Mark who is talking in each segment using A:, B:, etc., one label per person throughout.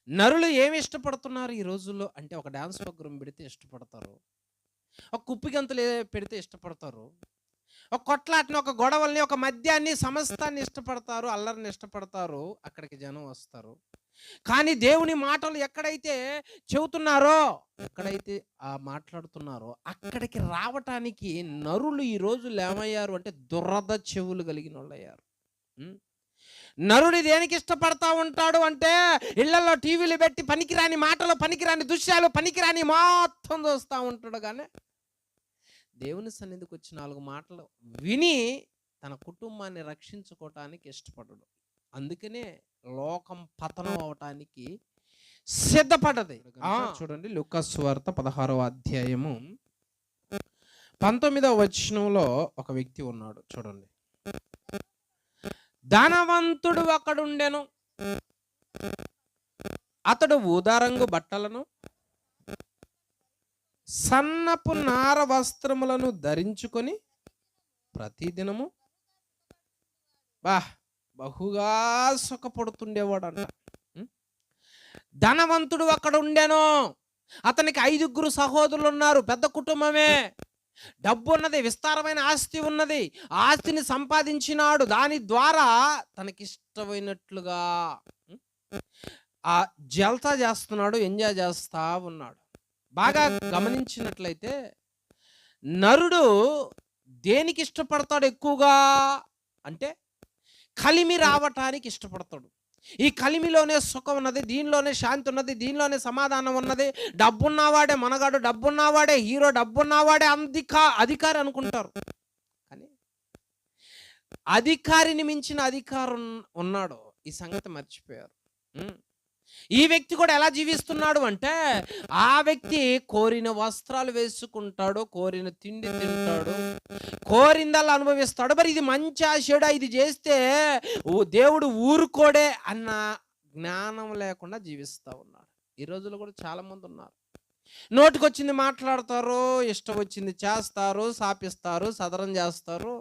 A: నరులు ఏమి ఇష్టపడుతున్నారు ఈ రోజుల్లో అంటే ఒక డాన్స్ ప్రోగ్రామ్ పెడితే ఇష్టపడతారు, ఒక కుప్పి గంతులు పెడితే ఇష్టపడతారు, ఒక కొట్లాటని, ఒక గొడవల్ని, ఒక మద్యాన్ని, సమస్తాన్ని ఇష్టపడతారు, అల్లరిని ఇష్టపడతారు. అక్కడికి జనం వస్తారు. కానీ దేవుని మాటలు ఎక్కడైతే చెబుతున్నారో, ఎక్కడైతే మాట్లాడుతున్నారో అక్కడికి రావటానికి నరులు ఈ రోజుల్లో ఏమయ్యారు అంటే దురద చెవులు కలిగిన వాళ్ళు అయ్యారు. నరుడు దేనికి ఇష్టపడతా ఉంటాడు అంటే ఇళ్లలో టీవీలు పెట్టి పనికిరాని మాటలు, పనికిరాని దృశ్యాలు, పనికిరాని మొత్తం చూస్తూ ఉంటాడు. కానీ దేవుని సన్నిధికి వచ్చి 4 మాటలు విని తన కుటుంబాన్ని రక్షించుకోవటానికి ఇష్టపడడు. అందుకనే లోకం పతనం అవటానికి సిద్ధపడ్డది. చూడండి, లూకా సువార్త 16వ అధ్యాయము 19వ వచనంలో ఒక వ్యక్తి ఉన్నాడు. చూడండి, ధనవంతుడు ఒకడుండెను, అతడు ఊదారంగు బట్టలను, సన్నపు నార వస్త్రములను ధరించుకొని ప్రతిదినము బహుగా సుఖపడుతుండేవాడంట. ధనవంతుడు అక్కడ ఉండెను, అతనికి 5 సహోదరులు ఉన్నారు, పెద్ద కుటుంబమే, డబ్బు ఉన్నది, విస్తారమైన ఆస్తి ఉన్నది, ఆస్తిని సంపాదించినాడు. దాని ద్వారా తనకిష్టమైనట్లుగా జల్సా చేస్తున్నాడు, ఎంజాయ్ చేస్తా ఉన్నాడు. బాగా గమనించినట్లయితే నరుడు దేనికి ఇష్టపడతాడు ఎక్కువగా అంటే కలిమి రావటానికి ఇష్టపడతాడు. ఈ కలిమిలోనే సుఖం ఉన్నది, దీనిలోనే శాంతి ఉన్నది, దీనిలోనే సమాధానం ఉన్నది. డబ్బున్నవాడే మనగాడు, డబ్బున్నవాడే హీరో, డబ్బున్నవాడే అధికారి అనుకుంటారు. కానీ అధికారిని మించిన అధికారం ఉన్నాడు, ఈ సంగతి మర్చిపోయారు. ఈ వ్యక్తి కూడా ఎలా జీవిస్తున్నాడు అంటే ఆ వ్యక్తి కోరిన వస్త్రాలు వేసుకుంటాడు, కోరిన తిండి తింటాడు, కోరిందల్లా అనుభవిస్తాడు. మరి ఇది మంచి చెడా, ఇది చేస్తే దేవుడు ఊరుకోడే అన్న జ్ఞానం లేకుండా జీవిస్తూ ఉన్నాడు. ఈ రోజుల్లో కూడా చాలా మంది ఉన్నారు. నోటికొచ్చింది మాట్లాడతారు, ఇష్టం వచ్చింది చేస్తారు, శాపిస్తారు, సదరం చేస్తారు,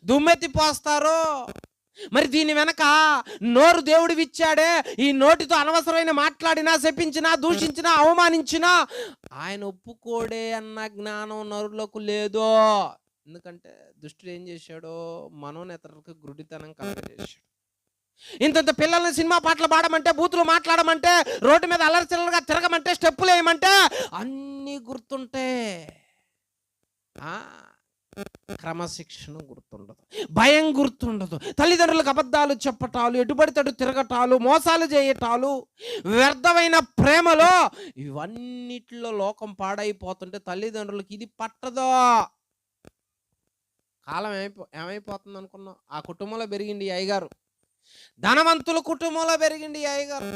A: దుమ్మెత్తి పోస్తారు. మరి దీని వెనక నోరు దేవుడు ఇచ్చాడే, ఈ నోటితో అనవసరమైన మాట్లాడినా, శపించినా, దూషించినా, అవమానించినా ఆయన ఒప్పుకోడే అన్న జ్ఞానం నరులకు లేదో. ఎందుకంటే దుష్టుడు ఏం చేశాడో మనోనేతరులకు గురుడితనం కలగజేశాడు. ఇంత పిల్లల్ని సినిమా పాటలు పాడమంటే, బూతులు మాట్లాడమంటే, రోడ్డు మీద అల్లరి చిల్లరగా తిరగమంటే, స్టెప్పులు వేయమంటే అన్నీ గుర్తుంటే క్రమశిక్షణ గుర్తుండదు, భయం గుర్తుండదు, తల్లిదండ్రులకు అబద్ధాలు చెప్పటాలు, ఎటుబడితడు తిరగటాలు, మోసాలు చేయటాలు, వ్యర్థమైన ప్రేమలో ఇవన్నిటిలో లోకం పాడైపోతుంటే తల్లిదండ్రులకు ఇది పట్టదో. కాలం ఏమైపోతుంది అనుకున్నాం? ఆ కుటుంబంలో పెరిగింది ఈ అయ్యగారు, ధనవంతుల కుటుంబంలో పెరిగింది ఈ అయ్యగారు,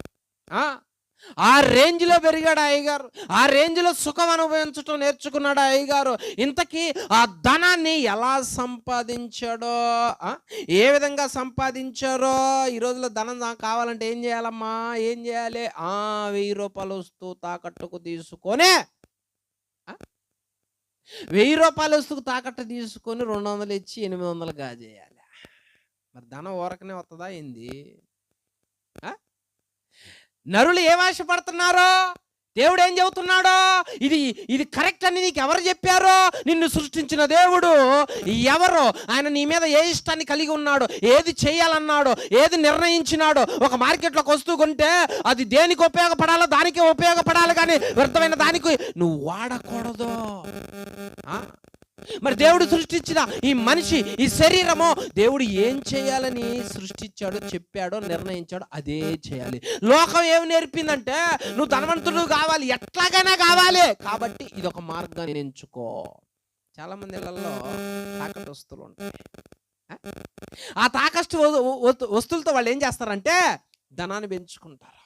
A: ఆ రేంజ్లో పెరిగాడు అయ్యగారు, ఆ రేంజ్లో సుఖం అనుభవించడం నేర్చుకున్నాడు అయ్యగారు. ఇంతకీ ఆ ధనాన్ని ఎలా సంపాదించాడో, ఏ విధంగా సంపాదించారో. ఈ రోజుల్లో ధనం కావాలంటే ఏం చేయాలమ్మా, ఏం చేయాలి? 1000 రూపాయలు వస్తూ తాకట్టుకు తీసుకొని 1000 రూపాయలు వస్తూ తాకట్టు తీసుకొని 200 ఇచ్చి 800 గాజేయాలి. మరి ధనం ఊరకనే వస్తుందా ఏంది? నరులు ఏం ఆశపడుతున్నారో, దేవుడు ఏం చెబుతున్నాడో, ఇది కరెక్ట్ అని నీకు ఎవరు చెప్పారో? నిన్ను సృష్టించిన దేవుడు ఎవరో, ఆయన నీ మీద ఏ ఇష్టాన్ని కలిగి ఉన్నాడో, ఏది చేయాలన్నాడో, ఏది నిర్ణయించినాడో. ఒక మార్కెట్లోకి వస్తూ కొంటే అది దేనికి ఉపయోగపడాలో దానికే ఉపయోగపడాలి, కానీ వ్యర్థమైన దానికి నువ్వు వాడకూడదు. మరి దేవుడు సృష్టించిన ఈ మనిషి, ఈ శరీరము, దేవుడు ఏం చేయాలని సృష్టించాడో, చెప్పాడో, నిర్ణయించాడో అదే చేయాలి. లోకం ఏమి నేర్పిందంటే నువ్వు ధనవంతుడు కావాలి, ఎట్లాగైనా కావాలి, కాబట్టి ఇది ఒక మార్గాన్ని ఎంచుకో. చాలా మంది ఇళ్లలో తాకట్టు వస్తువులు ఉంటాయి. ఆ తాకట్టు వస్తువులతో వాళ్ళు ఏం చేస్తారంటే ధనాన్ని పెంచుకుంటారు.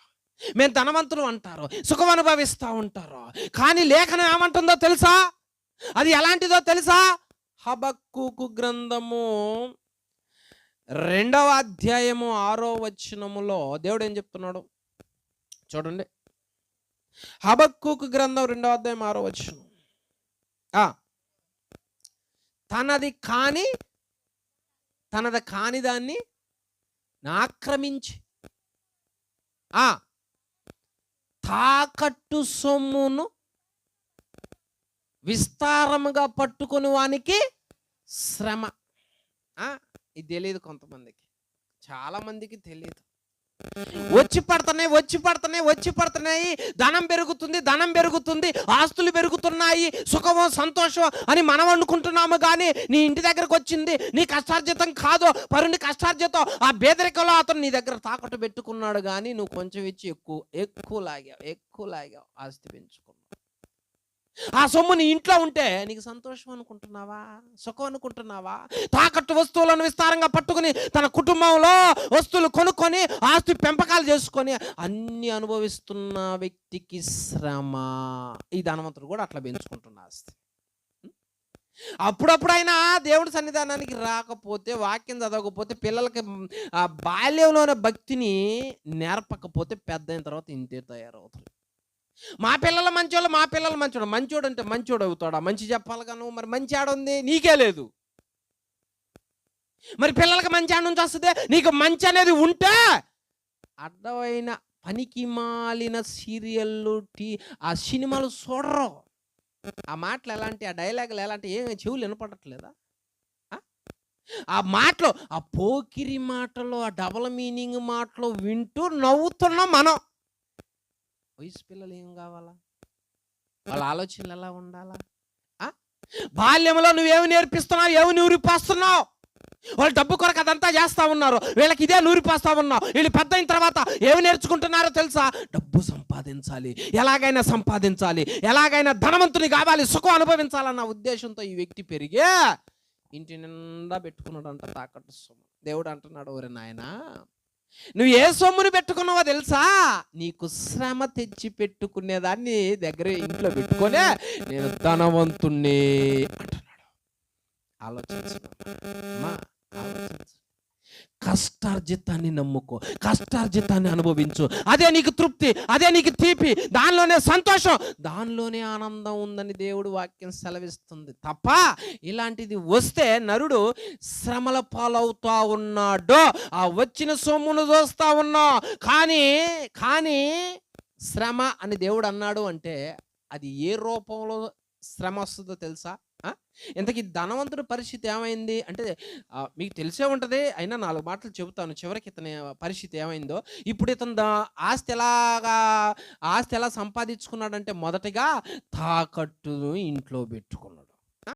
A: మేము ధనవంతులు అంటారు, సుఖం అనుభవిస్తూ ఉంటారు. కానీ లేఖనం ఏమంటుందో తెలుసా? అది ఎలాంటిదో తెలుసా? హబక్కూకు గ్రంథము 2వ అధ్యాయము 6వ వచనములో దేవుడు ఏం చెప్తున్నాడు చూడండి. హబక్కూకు గ్రంథం 2వ అధ్యాయం 6వ వచనం. తనది కాని దాన్ని ఆక్రమించి తాకట్టు సొమ్మును విస్తారముగా పట్టుకొని వానికి శ్రమ. ఇది తెలియదు కొంతమందికి, చాలా మందికి తెలియదు. వచ్చి పడుతున్నాయి, ధనం పెరుగుతుంది, ఆస్తులు పెరుగుతున్నాయి, సుఖమో సంతోషం అని మనం అనుకుంటున్నాము. కానీ నీ ఇంటి దగ్గరకు వచ్చింది నీ కష్టార్జితం కాదు, పరుని కష్టార్జితం. ఆ పేదరికంలో అతను నీ దగ్గర తాకట్టు పెట్టుకున్నాడు, కానీ నువ్వు కొంచెం ఇచ్చి ఎక్కువ లాగావు, ఆస్తి పెంచుకున్నావు. ఆ సొమ్ము నీ ఇంట్లో ఉంటే నీకు సంతోషం అనుకుంటున్నావా, సుఖం అనుకుంటున్నావా? తాకట్టు వస్తువులను విస్తారంగా పట్టుకుని తన కుటుంబంలో వస్తువులు కొనుక్కొని ఆస్తి పెంపకాలు చేసుకొని అన్ని అనుభవిస్తున్న వ్యక్తికి శ్రమ. ఈ ధనవంతుడు కూడా అట్లా పెంచుకుంటున్న ఆస్తి. అప్పుడప్పుడైనా దేవుడి సన్నిధానానికి రాకపోతే, వాక్యం చదవకపోతే, పిల్లలకి ఆ బాల్యంలోనే భక్తిని నేర్పకపోతే పెద్ద అయిన తర్వాత ఇంతే తయారవుతారు. మా పిల్లలు మంచోడు. మంచోడు అంటే మంచోడు అవుతాడా? మంచి చెప్పాలి గాను. మరి మంచి ఆడుంది, నీకే లేదు. మరి పిల్లలకి మంచి ఆడ నుంచి వస్తుంది. నీకు మంచి అనేది ఉంటే అడ్డమైన పనికి మాలిన సీరియళ్ళు, ఆ సినిమాలు చూడరు. ఆ మాటలు ఎలాంటి, ఆ డైలాగులు ఎలాంటి, ఏం చెవులు వినపడట్లేదా? ఆ మాటలు, ఆ పోకిరి మాటలు, ఆ డబల్ మీనింగ్ మాటలు వింటూ నవ్వుతున్నాం మనం. వయసు పిల్లలు ఏం కావాలా? వాళ్ళ ఆలోచనలు ఎలా ఉండాలా? బాల్యంలో నువ్వేమి నేర్పిస్తున్నావు, ఏమి నూరిపోస్తున్నావు? వాళ్ళు డబ్బు కొరకు అదంతా చేస్తా ఉన్నారు, వీళ్ళకి ఇదే నూరిపోస్తా ఉన్నావు. వీళ్ళు పెద్ద అయిన తర్వాత ఏమి నేర్చుకుంటున్నారో తెలుసా? డబ్బు సంపాదించాలి, ఎలాగైనా ధనవంతుని కావాలి, సుఖం అనుభవించాలన్న ఉద్దేశంతో ఈ వ్యక్తి పెరిగే ఇంటి నిండా పెట్టుకున్నాడంట తాకట్టు సొమ్ము. దేవుడు అంటున్నాడు, ఓరే నాయనా, నువ్వు ఏ సొమ్ముని పెట్టుకున్నావో తెలుసా? నీకు శ్రమ తెచ్చి పెట్టుకునేదాన్ని దగ్గర ఇంట్లో పెట్టుకొనే నేను ధనవంతుణ్ణి అంటున్నాడు. ఆలోచించమ్మా, కష్టార్జితాన్ని నమ్ముకో, కష్టార్జితాన్ని అనుభవించు. అదే నీకు తృప్తి, అదే నీకు తీపి, దానిలోనే సంతోషం, దానిలోనే ఆనందం ఉందని దేవుడు వాక్యం సెలవిస్తుంది. తప్ప ఇలాంటిది వస్తే నరుడు శ్రమల పాలవుతా ఉన్నాడు. ఆ వచ్చిన సొమ్మును చూస్తా ఉన్నా, కానీ శ్రమ అని దేవుడు అన్నాడు అంటే అది ఏ రూపంలో శ్రమ వస్తుందో తెలుసా? ఇంతకీ ధనవంతుడి పరిస్థితి ఏమైంది అంటే మీకు తెలిసే ఉంటుంది, అయినా 4 మాటలు చెబుతాను. చివరికి ఇతని పరిస్థితి ఏమైందో. ఇప్పుడు ఇతను ఆస్తి ఎలా సంపాదించుకున్నాడంటే మొదటిగా తాకట్టును ఇంట్లో పెట్టుకున్నాడు.